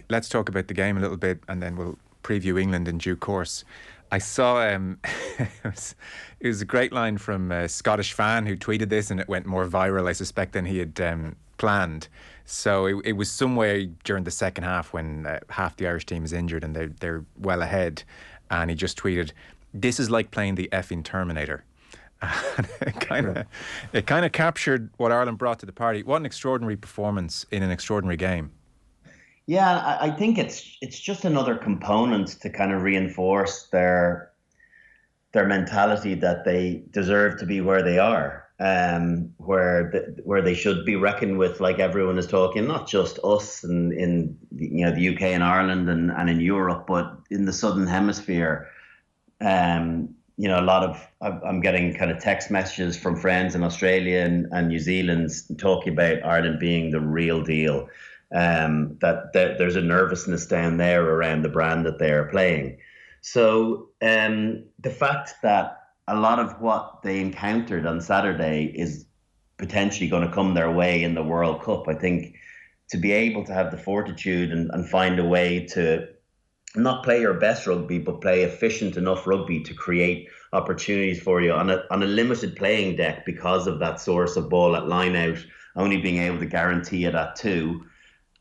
let's talk about the game a little bit, and then we'll preview England in due course. I saw it was a great line from a Scottish fan who tweeted this, and it went more viral, I suspect, than he had planned. So it was somewhere during the second half when half the Irish team is injured and they're well ahead, and he just tweeted, "This is like playing the effing Terminator." And it kind of captured what Ireland brought to the party. What an extraordinary performance in an extraordinary game. Yeah, I think it's just another component to kind of reinforce their mentality that they deserve to be where they are, where they should be reckoned with, like everyone is talking, not just us and in the UK and Ireland and in Europe, but in the Southern Hemisphere. A lot of I'm getting kind of text messages from friends in Australia and New Zealand talking about Ireland being the real deal. That there's a nervousness down there around the brand that they are playing. So the fact that a lot of what they encountered on Saturday is potentially going to come their way in the World Cup, I think to be able to have the fortitude and find a way to not play your best rugby, but play efficient enough rugby to create opportunities for you on a limited playing deck because of that source of ball at line out, only being able to guarantee it at 2.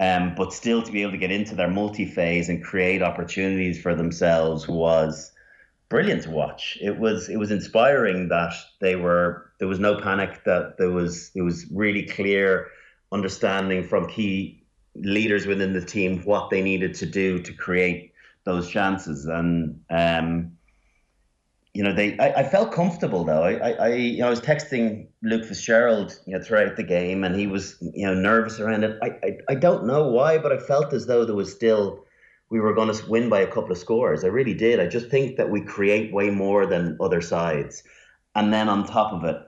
But still to be able to get into their multi-phase and create opportunities for themselves was brilliant to watch. It was inspiring that there was no panic, that it was really clear understanding from key leaders within the team what they needed to do to create those chances. And I felt comfortable though. I was texting Luke Fitzgerald, throughout the game, and he was, nervous around it. I don't know why, but I felt as though we were going to win by a couple of scores. I really did. I just think that we create way more than other sides. And then on top of it,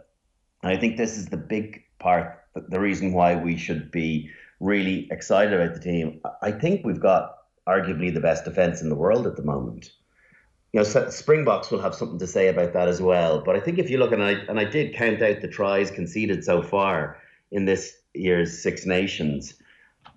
I think this is the big part, the reason why we should be really excited about the team. I think we've got arguably the best defence in the world at the moment. Springboks will have something to say about that as well. But I think if you look, and I did count out the tries conceded so far in this year's Six Nations,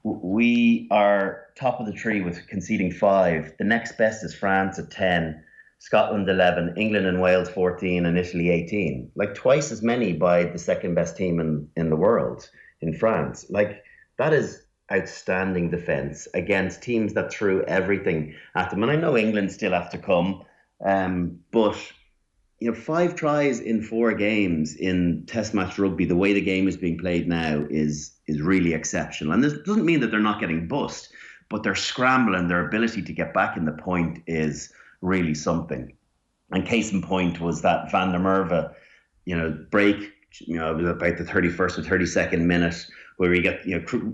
we are top of the tree with conceding 5. The next best is France at 10, Scotland 11, England and Wales 14, and Italy 18. Like twice as many by the second best team in the world, in France. Like that is outstanding defence against teams that threw everything at them. And I know England still have to come, but 5 tries in 4 games in Test match rugby, the way the game is being played now, is really exceptional. And this doesn't mean that they're not getting bust, but their scramble and their ability to get back in the point is really something. And case in point was that Van der Merwe, break, it was about the 31st or 32nd minute, where he got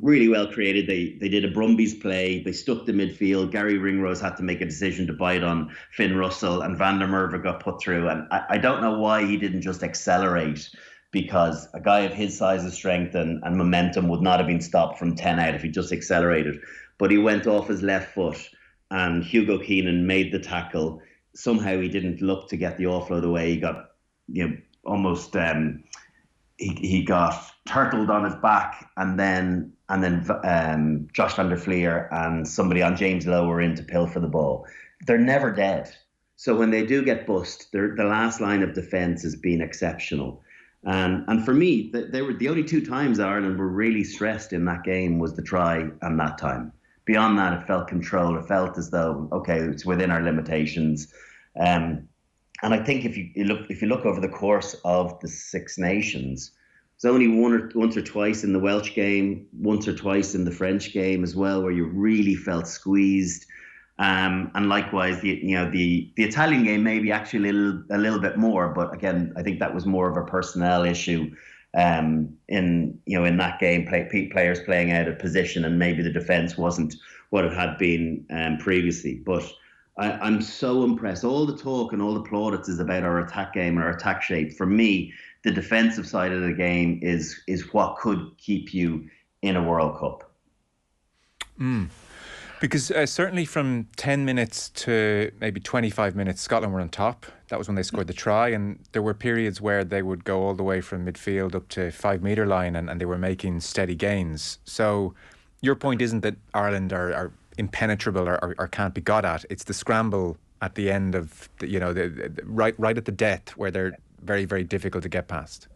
really well created. They did a Brumbies play. They stuck the midfield. Gary Ringrose had to make a decision to bite on Finn Russell, and Van der Merwe got put through. And I don't know why he didn't just accelerate, because a guy of his size and strength and momentum would not have been stopped from 10 out if he just accelerated. But he went off his left foot, and Hugo Keenan made the tackle. Somehow he didn't look to get the offload away. He got almost he got turtled on his back, and then Josh van der Fleer and somebody on James Lowe were in to pilfer the ball. They're never dead. So when they do get bust, the last line of defence has been exceptional. And for me, they were the only 2 times Ireland were really stressed in that game was the try and that time. Beyond that, it felt controlled. It felt as though, okay, it's within our limitations. And I think if you look over the course of the Six Nations, there's only once or twice in the Welsh game, once or twice in the French game as well, where you really felt squeezed. And likewise, the Italian game maybe actually a little bit more, but again, I think that was more of a personnel issue. In that game, players playing out of position, and maybe the defence wasn't what it had been previously. But I'm so impressed. All the talk and all the plaudits is about our attack game and our attack shape. For me, the defensive side of the game is what could keep you in a World Cup. Because certainly from 10 minutes to maybe 25 minutes, Scotland were on top. That was when they scored the try. And there were periods where they would go all the way from midfield up to 5-metre line, and they were making steady gains. So your point isn't that Ireland are impenetrable or can't be got at. It's the scramble at the end of right at the death where they're very, very difficult to get past.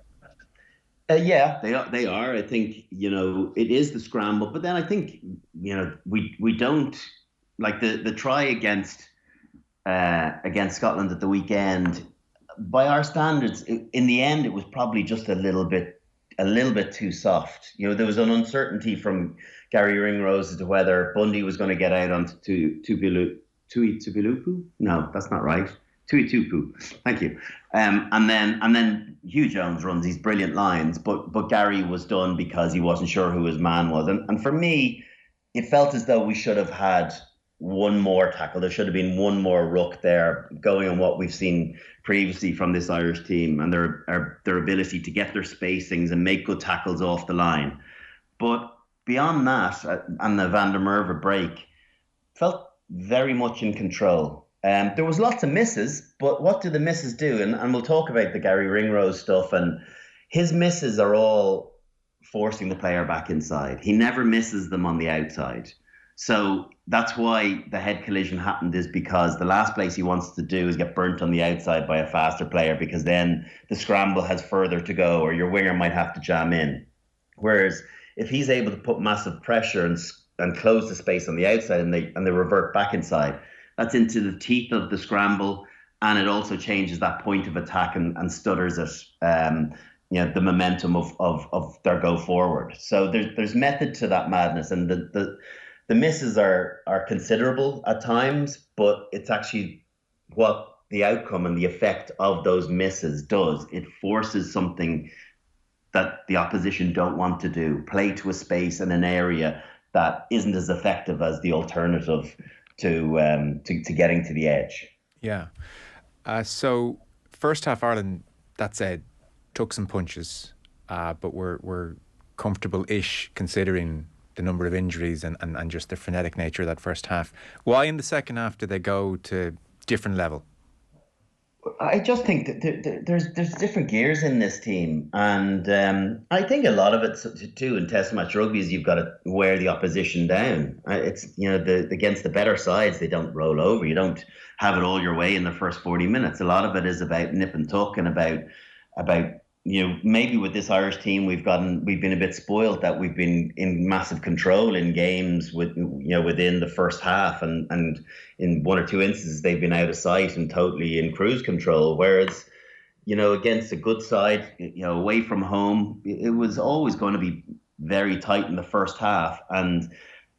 Yeah, they are. They are. I think it is the scramble, but then I think we don't like the try against Scotland at the weekend. By our standards, in the end, it was probably just a little bit too soft. There was an uncertainty from Gary Ringrose as to whether Bundy was going to get out onto Tuipulotu. No, that's not right. Tuitupu. Thank you. And then Hugh Jones runs these brilliant lines, but Gary was done because he wasn't sure who his man was. And for me, it felt as though we should have had one more tackle. There should have been one more ruck there, going on what we've seen previously from this Irish team and their ability to get their spacings and make good tackles off the line. But beyond that, and the Van der Merwe break, felt very much in control. There was lots of misses, but what do the misses do? And we'll talk about the Gary Ringrose stuff, and his misses are all forcing the player back inside. He never misses them on the outside. So that's why the head collision happened, is because the last place he wants to do is get burnt on the outside by a faster player, because then the scramble has further to go, or your winger might have to jam in. Whereas if he's able to put massive pressure and close the space on the outside, and they revert back inside, that's into the teeth of the scramble, and it also changes that point of attack and stutters it. The momentum of their go forward. So there's method to that madness, and the misses are considerable at times, but it's actually what the outcome and the effect of those misses does. It forces something that the opposition don't want to do, play to a space in an area that isn't as effective as the alternative to getting to the edge. Yeah. So first half Ireland, that said, took some punches, but we're comfortable-ish considering the number of injuries and just the frenetic nature of that first half. Why in the second half did they go to different level? I just think that there's different gears in this team, and I think a lot of it too in Test match rugby is you've got to wear the opposition down. It's against the better sides, they don't roll over. You don't have it all your way in the first 40 minutes. A lot of it is about nip and tuck and about maybe with this Irish team we've been a bit spoiled that we've been in massive control in games within the first half, and in one or two instances they've been out of sight and totally in cruise control. Whereas against a good side, away from home, it was always going to be very tight in the first half, and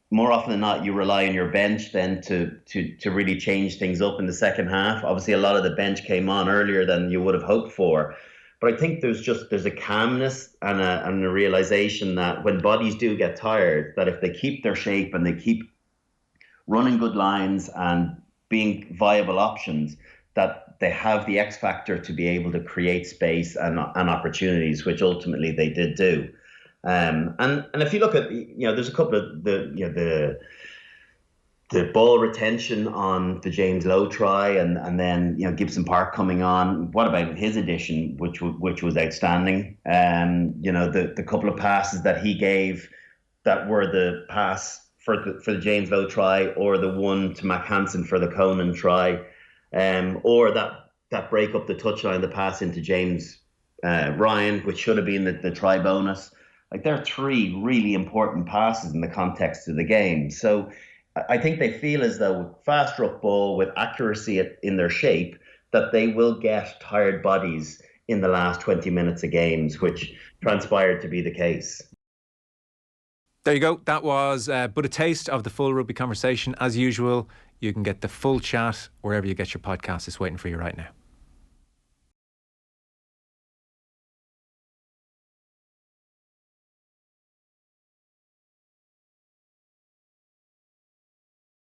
more often than not you rely on your bench then to really change things up in the second half. Obviously a lot of the bench came on earlier than you would have hoped for. But I think there's a calmness and a realization that when bodies do get tired, that if they keep their shape and they keep running good lines and being viable options, that they have the X factor to be able to create space and opportunities, which ultimately they did do. And if you look at there's a couple of the ball retention on the James Lowe try, and then Gibson Park coming on. What about his addition, which was outstanding? The couple of passes that he gave, that were the pass for the James Lowe try, or the one to Mac Hansen for the Conan try, or that break up the touchline, the pass into James Ryan, which should have been the try bonus. Like, there are three really important passes in the context of the game. So I think they feel as though with fast ruck ball, with accuracy in their shape, that they will get tired bodies in the last 20 minutes of games, which transpired to be the case. There you go. That was but a taste of the full rugby conversation. As usual, you can get the full chat wherever you get your podcast. It's waiting for you right now.